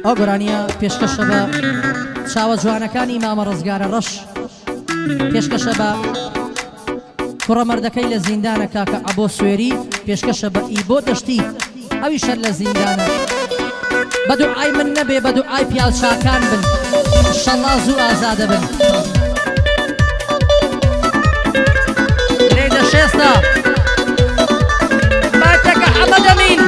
ئەو گۆرانیە پێشکەشە بە چاوە جوانەکانی مامە ڕزگارە ڕەش پێشکەشە بە کوڕەمەردەکەی لە زیندانە کاکە عەبۆ سوێری پێشکەشە بە ئیبۆ دەشتی ئەوی شەر لە زیندانە بە دوعای من نەبێ بە دوعای پیاو چاکان بن ئینشەڵڵا زوو ئازادە بن لێدە شێستا باتەکە حەمەد ئەمین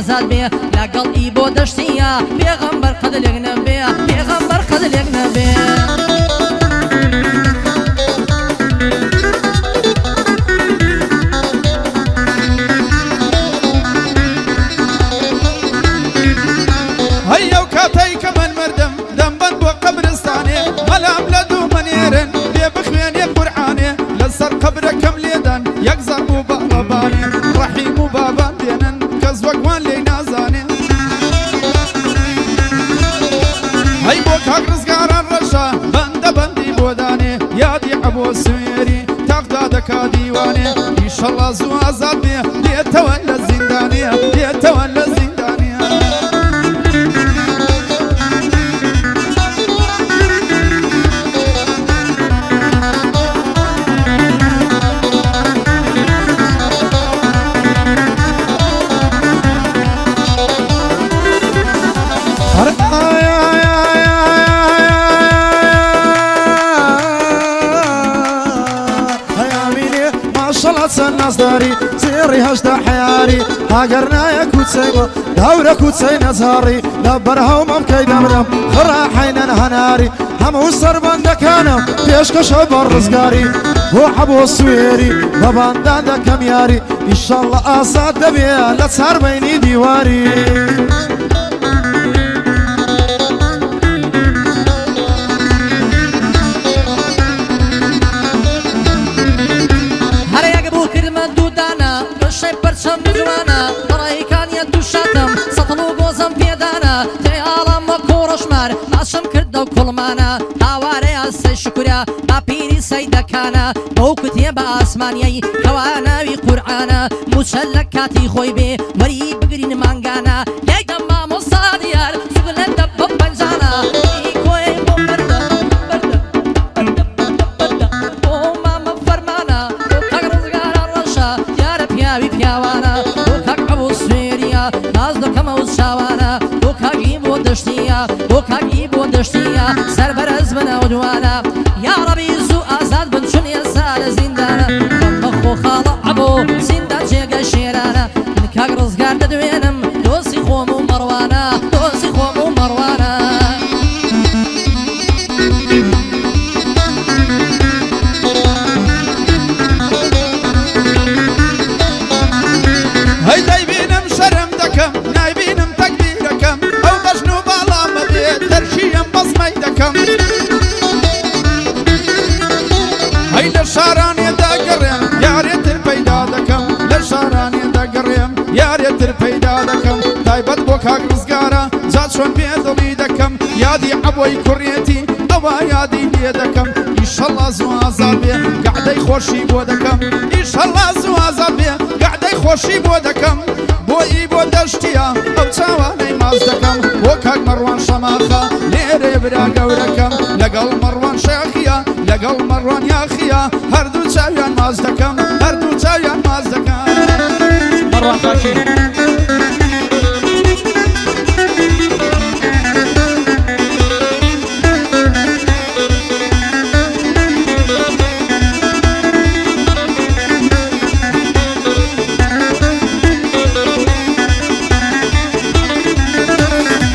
ئازاد بێ لەگەڵ ئیبۆ دەشتیە پێغەمبەر قەدلێک نەبێ پێغەمبەر قەدلێک نەبێ هەیە و کاتەی کە من مردم دەمبەند بۆ قەبرستانێ مەلام لە دوو مەنێرن بێ بخوێنێ قورعانێ لەسەر قەبرەکەم لێدان یەک زەرب و باڵەبانێ ڕەحیم و بابان دێنن کەس وەکوان لێی نازانێ هەی بۆ کاک ڕزگاران ڕەشە بەندە بەندی بۆ دانێ یادی عەبۆ سوێری تاقدا دەکا دیوانێ ئینشەڵڵا زوو ئازاد بێ دێتەوە لە زیندانێ دێتەوە لە زیندانێ نازداری زێڕی هەشدا حیاری هاگەرنایە کوچەیمە داورە کوچەی نەزاری لە بەرهەومەم کەی دەمرم خڕا حەینەن هەناری هەموو سەربەندەکانم پێشکەشە بە ڕزگاری بۆ عەبۆ سوێری بە بەندان دەکەم یاری ئینشەڵڵا ئازاد دەبێ لە چاربەینی دیواری پەرچەم جوانە بەڕێکانیە دووشاتم سەتڵ و گۆزم پێدانە تێئاڵم وە کۆڕەشمار ئاشم کردە و کوڵمانە هاوارەیە سەی شکورە باپیری سەیدەکانە بەو کوتێ بە ئاسمانیەی کەوا ناوی قورعانە موچە لە کاتی خۆی بێ وەری بگرین مانگانە یەکدەم مامۆستا دیار سوگلەندە بە پەنجانە کۆی بۆ بەردە بۆ مامە فەرمانە بۆ کاک ڕزگارە ڕەشە دیارە پیاوی پیاوانە بۆ کاک عەبۆ سوێریە ناز دەکەمە و چاوانە بۆ کاکی بۆ دەشتیە بۆ کاکی بۆ دەشتیە سەربەرز بنە و دوانە یا ڕەبی زوو ئازاد بن چون ئێستا لە زیندانە بەخۆ خاڵە عەبۆ زیندان جێگە شێرانە من کاک ڕزگار دەدوێنم دۆستی خۆم و مەڕوانە دۆستی خۆم و مەڕوانە هەی دەیبینم شەرم دەکەم نایبینم تەکبیرەکەم ئەو بەژن و باڵامە بێ تەرشیم بەزمەی دەکەم هەی لە شارانێدا گەڕێم یارێتر پەیدا دەکەم لە شارانێدا گەڕێم یارێتر پەیدا دەکەم تایبەت بۆ کاک ڕزگارە جا چۆن بێدڵی دەکەم یادی عەبۆی کوڕێتی ئەوە یادی لێ دەکەم ئینشەڵڵا زوو ئازاد بێ گەعدەی خۆشی بۆ دەکەم ئینشەڵڵا زوو ئازاد بێ گەعدەی خۆشی بۆ دەکەم بۆئی بۆ دەشتیە ئەو چاوانەی ماز دەکەم بۆ کاک مەڕوان شەماخە لێرێ برا گەورەکەم لەگەڵ مەڕوان شێخیە لەگەڵ مەڕوان یاخیە هەردوو چاویان ماز دەکەم هەردوو چاویان ماز دەکەم مەڕوان خاچی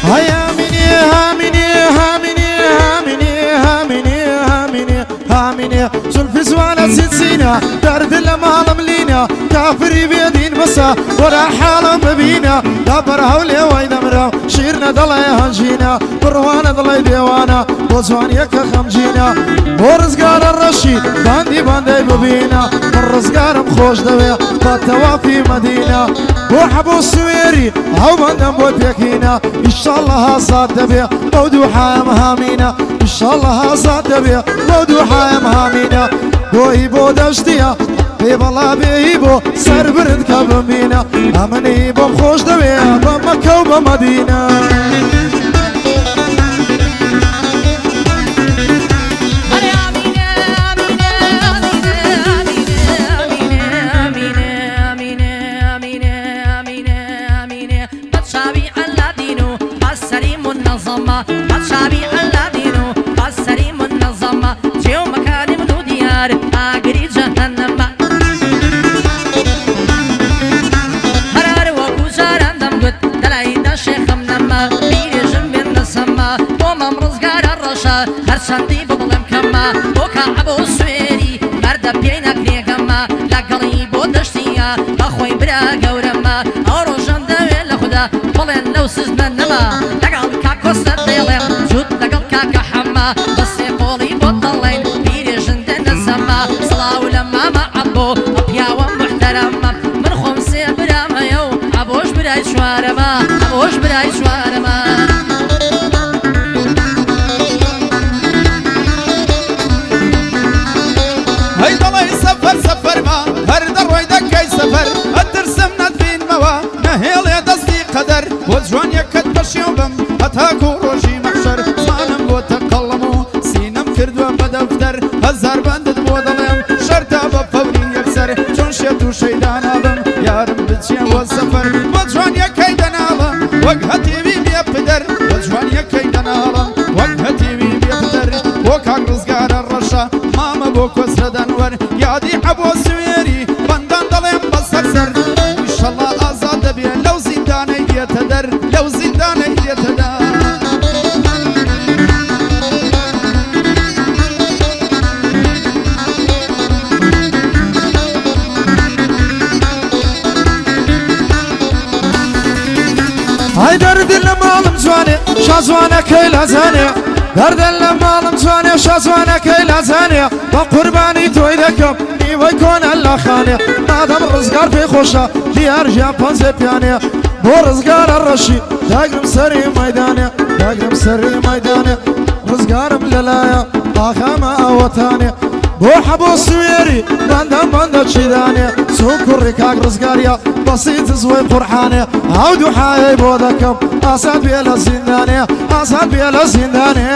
هامني هامني هامني هامني هامني جوانه زلفي زوانه سنسينا درد لما ملينا كافري بيدين بسا ورا حالا ببينا دبر هولي وين مرا شيرنا ضلي هنجينا بروانا ضلي ديوانا بوزوان يكا خمجينا ورزقار الرشيد باندي ببينا الرزقار مخوش دوي باتوافي مدينة وحبو السويري هاو بندم بوتيكينا إن شاء الله صاد بيه موضوعها مهامينا إن شاء الله صاد بيه موضوعها مهامينا بوي بو دشتيا بيب الله بيبو سر برد كبمينا أمني بمخوش دوي بمكة وبمدينة بتشابي الذين بسري منظمة جو مكان منو ديار آقري جهنم هرار وكو جاران دمقت دلعي دا شيخ منما بيري جنبين نسما ومم رزقار الرشا هرشاندي ببلم كما وكا عبو السويري مرد بينا كريكما لقلي بودشتيا بخوي برا قورما أورو جندوي لخدا بلين لو سجنا نما كوستا ديلم جود لقل كاكا حما بس يقولي بطلين بيري جندن الزما صلاة ولما ما عبو أبياوة محترمة من خمسي براما يو عبوش براي شوارما عبوش براي شوارما هيدا الله يسفر سفر ما هرد الرويدك كي سفر الترسمنا بين موا نهيل يا دستي قدر وجوان يكد بشيوبم هتاكو روجي محشر صانم بو تقلمو سينم كردو بدفتر هزار بندد بو ظلم شرطا بفوري يكسر چون شتو شيدان آبم يارم بچيا والسفر وجوان يكي دنالم وقهتي بي بيبدر وجوان يكي دنالم وقهتي بي بيبدر وكاك رزقار الرشا ماما بو كسر دنور يادي عبو سويري بندان ظلم بس اكسر ان شاء الله ازاد بي لو زنداني يتدر لو زنداني يتدر هاي درد المعلم زواني شازوانا كيلا زاني درد المعلم زواني شازوانا كيلا زاني بقرباني تويدكم ويكون الله خاني مادام الرزقار في خوشة ديار جابان زبياني بو رزقار الرشي داقرم سري ميداني داقرم سري ميداني رزقار مللايا آخاما اوتاني بو حبو السويري بندم شيداني سوكر ركاك رزقاريا بسيط زوي قرحاني عودو حاي بودكم أساد بيلا زنداني أساد بيلا زنداني